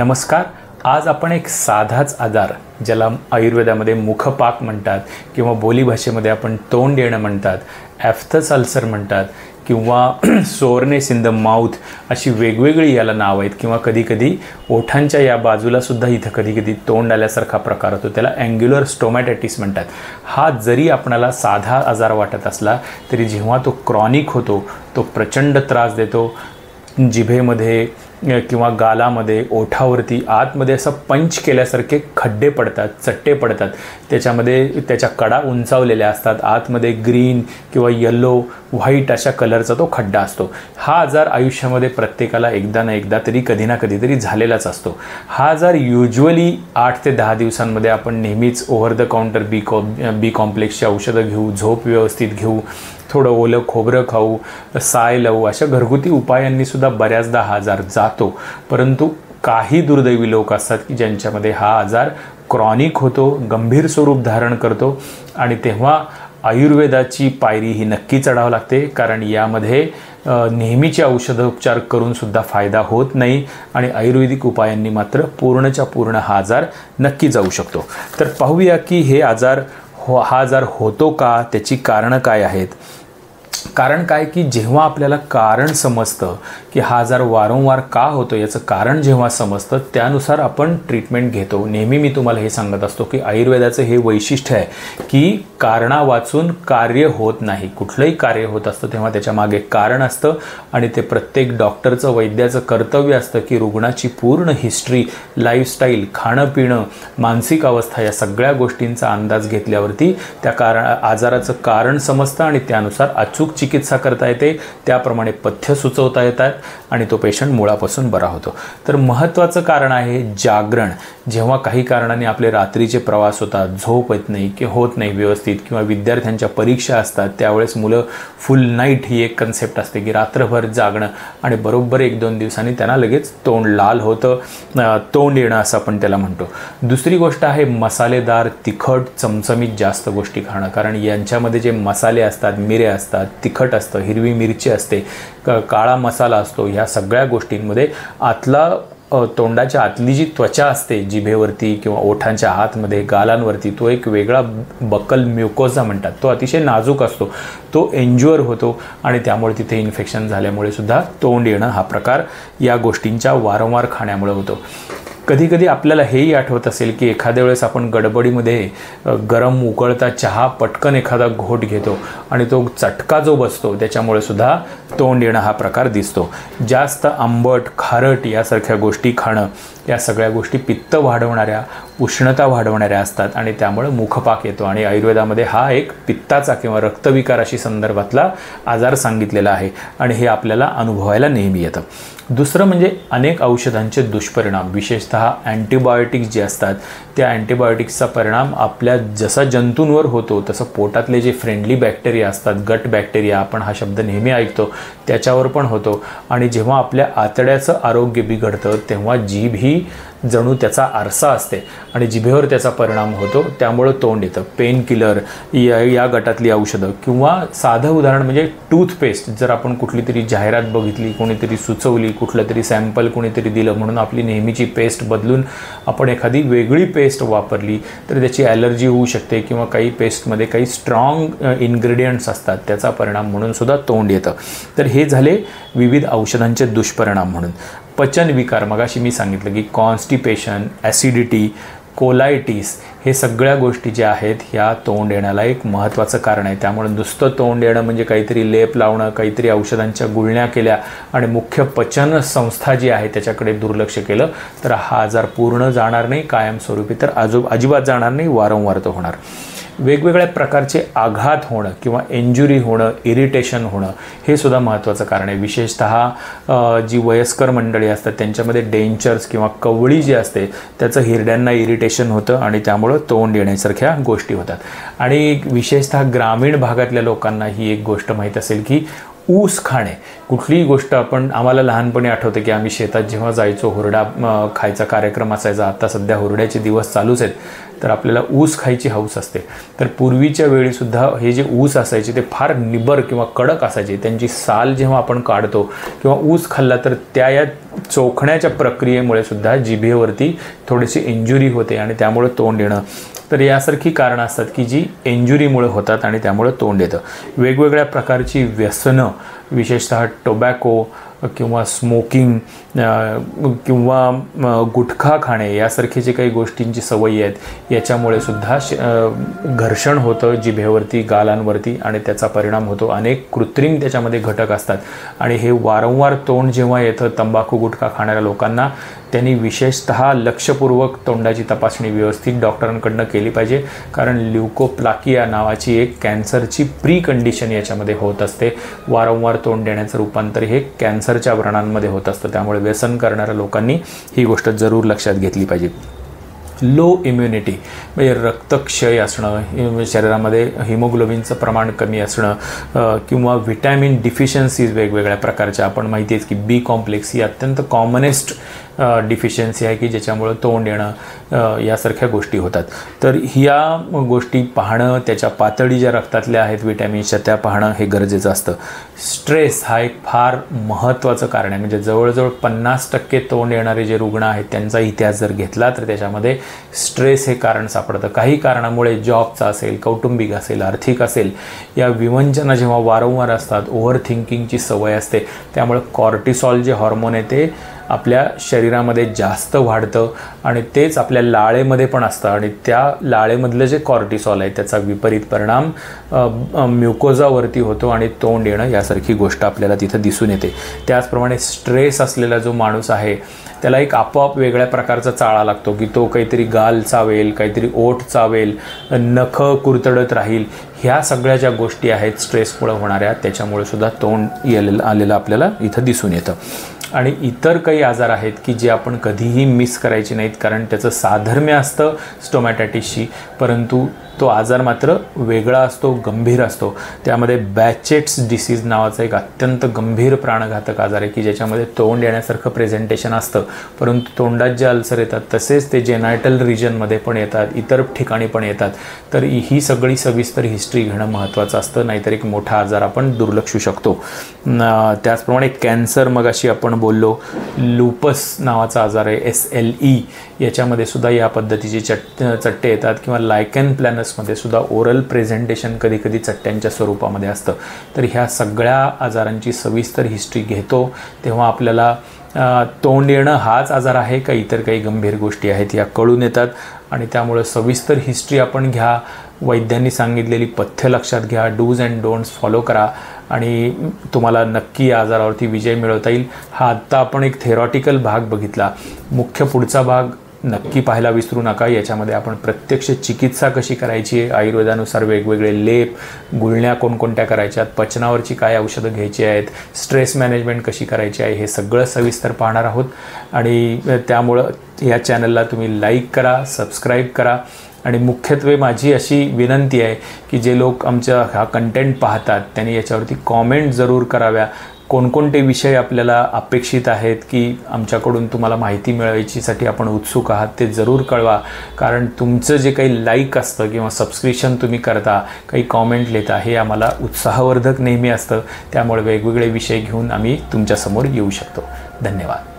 नमस्कार. आज आपण एक साधाच आजार ज्याला आयुर्वेदामध्ये मुखपाक म्हणतात किंवा बोलीभाषेमध्ये आपण तोंड येणं म्हणतात, एफ्थस अल्सर म्हणतात किंवा सोरनेस इन द माउथ अशी वेगवेगळी याला नाव आहेत किंवा कधीकधी ओठांच्या या बाजूलासुद्धा इथं कधीकधी तोंड आल्यासारखा प्रकार होतो, त्याला अँग्युलर स्टोमॅटायटिस म्हणतात. हा जरी आपणाला साधा आजार वाटत असला तरी जेव्हा तो क्रॉनिक होतो तो प्रचंड त्रास देतो. जिभेमध्ये किंवा गालामध्ये, ओठावरती आतमध्ये असं पंच केल्यासारखे खड्डे पडतात, चट्टे पडतात. त्याच्यामध्ये त्याच्या कडा उंचावलेल्या असतात. आतमध्ये ग्रीन किंवा येलो, व्हाईट अशा कलरचा तो खड्डा असतो. हा आजार आयुष्यामध्ये प्रत्येकाला एकदा ना एकदा तरी कधी ना कधीतरी झालेलाच असतो. हा आजार युज्युअली 8 ते 10 दिवसांमध्ये आपण नेहमीच ओव्हर द काउंटर बी कॉम्प्लेक्सची औषधं घेऊ, झोप व्यवस्थित घेऊ, थोडं ओलं खोबरं खाऊ, साय लावू, अशा घरगुती उपायांनीसुद्धा बऱ्याचदा हा आजार जातो. परंतु काही दुर्दैवी लोक असतात की ज्यांच्यामध्ये हा आजार क्रॉनिक होतो, गंभीर स्वरूप धारण करतो आणि तेव्हा आयुर्वेदाची पायरी ही नक्की चढावं लागते, कारण यामध्ये नेहमीचे औषधोपचार करूनसुद्धा फायदा होत नाही आणि आयुर्वेदिक उपायांनी मात्र पूर्णच्या पूर्ण हा आजार नक्की जाऊ शकतो. तर पाहूया की हा आजार होतो का, त्याची कारणं काय आहेत. कारण काय की जेव्हा आपल्याला कारण समजतं की हा आजार वारंवार का होतो, याचं कारण जेव्हा समजतं त्यानुसार आपण ट्रीटमेंट घेतो. नेहमी मी तुम्हाला हे सांगत असतो की आयुर्वेदाचं हे वैशिष्ट्य आहे की कारणा वाचून कार्य होत नाही. कुठलंही कार्य होत असतं तेव्हा त्याच्या मागे कारण असतं आणि ते प्रत्येक डॉक्टरचं, वैद्याचं कर्तव्य असतं की रुग्णाची पूर्ण हिस्ट्री, लाईफस्टाईल, खाणं पिणं, मानसिक अवस्था या सगळ्या गोष्टींचा अंदाज घेतल्यावरती त्या आजाराचं कारण समजतं आणि त्यानुसार अचूक चिकित्सा करता येते, त्याप्रमाणे पथ्य सुचवता येतात आणि तो पेशंट मुळापासून बरा होतो. तर महत्त्वाचं कारण आहे जागरण. जेव्हा काही कारणाने आपले रात्रीचे प्रवास होतात, झोप येत नाही की होत नाही व्यवस्थित, किंवा विद्यार्थ्यांच्या परीक्षा असतात त्यावेळेस मुलं फुल नाईट ही एक कन्सेप्ट असते की रात्रभर जागणं आणि बरोबर 1-2 दिवसांनी त्यांना लगेच तोंड लाल होतं, तोंड येणं असं आपण त्याला म्हणतो. दुसरी गोष्ट आहे मसालेदार, तिखट, चमचमीत जास्त गोष्टी खाणं, कारण यांच्यामध्ये जे मसाले असतात, मिऱ्या असतात, तिखट असतं, हिरवी मिरची असते, काळा मसाला असतो, ह्या सगळ्या गोष्टींमध्ये तोंडाच्या आतली जी त्वचा असते जिभेवरती किंवा ओठांच्या आतमध्ये, गालांवरती, तो एक वेगळा बकल म्युकोझा म्हणतात, तो अतिशय नाजूक असतो, तो एन्ज्युअर होतो आणि त्यामुळे तिथे इन्फेक्शन झाल्यामुळे सुद्धा तोंड येणं हा प्रकार या गोष्टींच्या वारंवार खाण्यामुळे होतो. कधीकधी आपल्याला हेही आठवत असेल की एखाद्या वेळेस आपण गडबडीमध्ये गरम उकळता चहा पटकन एखादा घोट घेतो आणि तो चटका जो बसतो त्याच्यामुळे सुद्धा तोंड येणं हा प्रकार दिसतो. जास्त आंबट, खारट यासारख्या गोष्टी खाणं, या सगळ्या गोष्टी पित्त वाढवणाऱ्या, उष्णता वाढवणाऱ्या असतात आणि त्यामुळे मुखपाक येतो आणि आयुर्वेदामध्ये हा एक पित्ताचा किंवा रक्तविकाराशी संदर्भातला आजार सांगितलेला आहे आणि हे आपल्याला अनुभवायला नेहमी येतं. दुसरं म्हणजे अनेक औषधांचे दुष्परिणाम, विशेषतः अँटीबायोटिक्स जे असतात त्या अँटीबायोटिक्सचा परिणाम आपल्या जसा जंतूंवर होतो तसं पोटातले जे फ्रेंडली बॅक्टेरिया असतात, गट बॅक्टेरिया आपण हा शब्द नेहमी ऐकतो, त्याच्यावर पण होतो. आणि जेव्हा आपल्या आतड्याचं आरोग्य बिघडतं तेव्हा जीभ ही जणू त्याचा आरसा असते आणि जिभेवर त्याचा परिणाम होतो, त्यामुळं तोंड येतं. पेन किलर या गटातली औषधं किंवा साधं उदाहरण म्हणजे टूथपेस्ट, जर आपण कुठली तरी जाहिरात बघितली, कोणीतरी सुचवली, कुठलं तरी सॅम्पल कोणीतरी दिलं म्हणून आपली नेहमीची पेस्ट बदलून आपण एखादी वेगळी पेस्ट वापरली तर त्याची ॲलर्जी होऊ शकते किंवा काही पेस्टमध्ये काही स्ट्रॉंग इन्ग्रेडियंट्स असतात, त्याचा परिणाम म्हणून सुद्धा तोंड येतं. तर हे झाले विविध औषधांचे दुष्परिणाम म्हणून. पचनविकार, मगाशी मी सांगितलं की कॉन्स्टिपेशन, ॲसिडिटी, कोलायटिस, हे सगळ्या गोष्टी ज्या आहेत ह्या तोंड येण्याला एक महत्त्वाचं कारण आहे. त्यामुळे नुसतं तोंड येणं म्हणजे काहीतरी लेप लावणं, काहीतरी औषधांच्या गुळण्या केल्या आणि मुख्य पचन संस्था जी आहे त्याच्याकडे दुर्लक्ष केलं तर हा आजार पूर्ण जाणार नाही, कायमस्वरूपी तर अजिबात जाणार नाही, वारंवार तो होणार. वेगवेगळ्या प्रकारचे आघात होणं किंवा इंजुरी होणं, इरिटेशन होणं, हे सुद्धा महत्त्वाचं कारण आहे. विशेषतः जी वयस्कर मंडळी असतात त्यांच्यामध्ये डेंचर्स किंवा कवळी जी असते त्याचं हिरड्यांना इरिटेशन होतं आणि त्यामुळं तोंड येण्यासारख्या गोष्टी होतात. आणि विशेषतः ग्रामीण भागातल्या लोकांना ही एक गोष्ट माहीत असेल की ऊस खाणे, कुठलीही गोष्ट आम्हाला लहानपणी आठवते की आम्ही शेतात जेव्हा जायचो, हुरडा खायचा कार्यक्रम असायचा. आता सध्या हुरड्याचे दिवस चालूच आहेत. तर आपल्याला ऊस खायची हौस असते. तर पूर्वीच्या वेळीसुद्धा हे जे ऊस असायचे ते फार निबर किंवा कडक असायचे. त्यांची साल जेव्हा आपण काढतो किंवा ऊस खाल्ला तर या चोखण्याच्या प्रक्रियेमुळे सुद्धा जिभेवरती थोडीशी इंजुरी होते आणि त्यामुळे तोंड येणं. तर यासारखी कारणं असतात की जी इंजुरीमुळे होतात आणि त्यामुळे तोंड येतं. वेगवेगळ्या प्रकारची व्यसनं, विशेषतः टोबॅको किंवा स्मोकिंग किंवा गुटखा खाणे यासारखे जे काही गोष्टींची सवयी आहेत याच्यामुळे सुद्धा घर्षण होतं जिभेवरती, गालांवरती आणि त्याचा परिणाम होतो. अनेक कृत्रिम त्याच्यामध्ये घटक असतात आणि हे वारंवार तोंड जेव्हा येतं तंबाखू गुटखा खाणाऱ्या लोकांना, त्यांनी विशेषतः लक्षपूर्वक तोंडाची तपासणी व्यवस्थित डॉक्टरांकडनं केली पाहिजे. कारण ल्युकोप्लाकिया नावाची एक कॅन्सरची प्री कंडिशन याच्यामध्ये होत असते. वारंवार तोंड देण्याचं रूपांतर हे कॅन्सरच्या व्रणांमध्ये होत असतं. त्यामुळे व्यसन करणाऱ्या लोकांनी ही गोष्ट जरूर लक्षात घेतली पाहिजे. लो इम्युनिटी म्हणजे रक्तक्षय असणं, शरीरामध्ये हिमोग्लोबिनचं प्रमाण कमी असणं किंवा व्हिटॅमिन डिफिशियन्सीज वेगवेगळ्या प्रकारच्या, आपण माहिती आहे की बी कॉम्प्लेक्स ही अत्यंत कॉमनेस्ट डिफिशियन्सी आहे की ज्याच्यामुळं तोंड येणं यासारख्या गोष्टी होतात. तर ह्या गोष्टी पाहणं, त्याच्या पातळी ज्या रक्तातल्या आहेत विटॅमिन्सच्या त्या पाहणं हे गरजेचं असतं. स्ट्रेस हा एक फार महत्त्वाचं कारण आहे. म्हणजे जवळजवळ 50% तोंड येणारे जे रुग्ण आहेत त्यांचा इतिहास जर घेतला तर त्याच्यामध्ये स्ट्रेस हे कारण सापडतं. काही कारणामुळे जॉबचा असेल, कौटुंबिक असेल, आर्थिक असेल, या विवंचना जेव्हा वारंवार असतात, ओव्हर थिंकिंगची सवय असते, त्यामुळे कॉर्टिसॉल जे हॉर्मोन आहे ते आपल्या शरीरामध्ये जास्त वाढतं आणि तेच आपल्या लाळेमध्ये पण असतं आणि त्या लाळेमधलं जे कॉर्टिसॉल आहे त्याचा विपरीत परिणाम म्युकोजावरती होतो आणि तोंड येणं यासारखी गोष्ट आपल्याला तिथं दिसून येते. त्याचप्रमाणे स्ट्रेस असलेला जो माणूस आहे त्याला एक आपोआप वेगळ्या प्रकारचा चाळा लागतो की तो काहीतरी गाल चावेल, काहीतरी ओठ चावेल, नखं कुरतडत राहील. ह्या सगळ्या ज्या गोष्टी आहेत स्ट्रेसमुळे होणाऱ्या त्याच्यामुळे सुद्धा तोंड आलेलं आपल्याला इथं दिसून येतं. आणि इतर काही आजार आहेत की जे आपण कधीही मिस करायचे नाहीत कारण त्याचं साधर्म्य असतं स्टोमॅटायटिसशी, परंतु तो आजार मात्र वेगळा असतो, गंभीर असतो. त्यामध्ये बॅचेट्स डिसीज नावाचा एक अत्यंत गंभीर प्राणघातक आजार आहे की ज्याच्यामध्ये तोंड येण्यासारखं प्रेझेंटेशन असतं, परंतु तोंडात जे अल्सर येतात तसेच ते जेनायटल रिजनमध्ये पण येतात, इतर ठिकाणी पण येतात. तर ही सगळी सविस्तर हिस्ट्री घेणं महत्त्वाचं असतं, नाहीतर एक मोठा आजार आपण दुर्लक्षू शकतो. त्याचप्रमाणे कॅन्सर मगाशी आपण बोललो, लुपस नावाचा आजार आहे SLE, याच्यामध्ये सुद्धा या पद्धतीचे चट्टे येतात किंवा लायकन प्लॅनसमध्ये सुद्धा ओरल प्रेझेंटेशन कधीकधी चट्ट्यांच्या स्वरूपामध्ये असतं. तर ह्या सगळ्या आजारांची सविस्तर हिस्ट्री घेतो तेव्हा आपल्याला तोंड येणं हाच आजार आहे का इतर काही गंभीर गोष्टी आहेत या कळून येतात. आणि त्यामुळे सविस्तर हिस्ट्री आपण घ्या, वैद्यांनी सांगितलेली पथ्य लक्षात घ्या, डूज अँड डोंट्स फॉलो करा आणि तुम्हाला नक्की या आजारावरती विजय मिळवता येईल. हा आत्ता आपण एक थेरॉटिकल भाग बघितला. मुख्य पुढचा भाग नक्की पाहायला विसरू नका. याच्यामध्ये आपण प्रत्यक्ष चिकित्सा कशी करायची आहे, आयुर्वेदानुसार वेगवेगळे लेप, गुळण्या कोणकोणत्या करायच्यात, पचनावरची काय औषधं घ्यायची आहेत, स्ट्रेस मॅनेजमेंट कशी करायची आहे, हे सगळं सविस्तर पाहणार आहोत. आणि त्यामुळं या चॅनलला तुम्ही लाईक करा, सबस्क्राईब करा. आणि मुख्यत्वे माझी अशी विनंती आहे की जे लोक आमचा हा कंटेंट पाहतात त्यांनी याच्यावरती कॉमेंट जरूर कराव्या. कोणकोणते विषय आपल्याला अपेक्षित आहेत की आमच्याकडून तुम्हाला माहिती मिळवायचीसाठी आपण उत्सुक आहात ते जरूर कळवा. कारण तुमचं जे काही लाईक असतं किंवा सबस्क्रिप्शन तुम्ही करता, काही कॉमेंट लिहिता, हे आम्हाला उत्साहवर्धक नेहमी असतं. त्यामुळे वेगवेगळे विषय घेऊन आम्ही तुमच्यासमोर येऊ शकतो. धन्यवाद.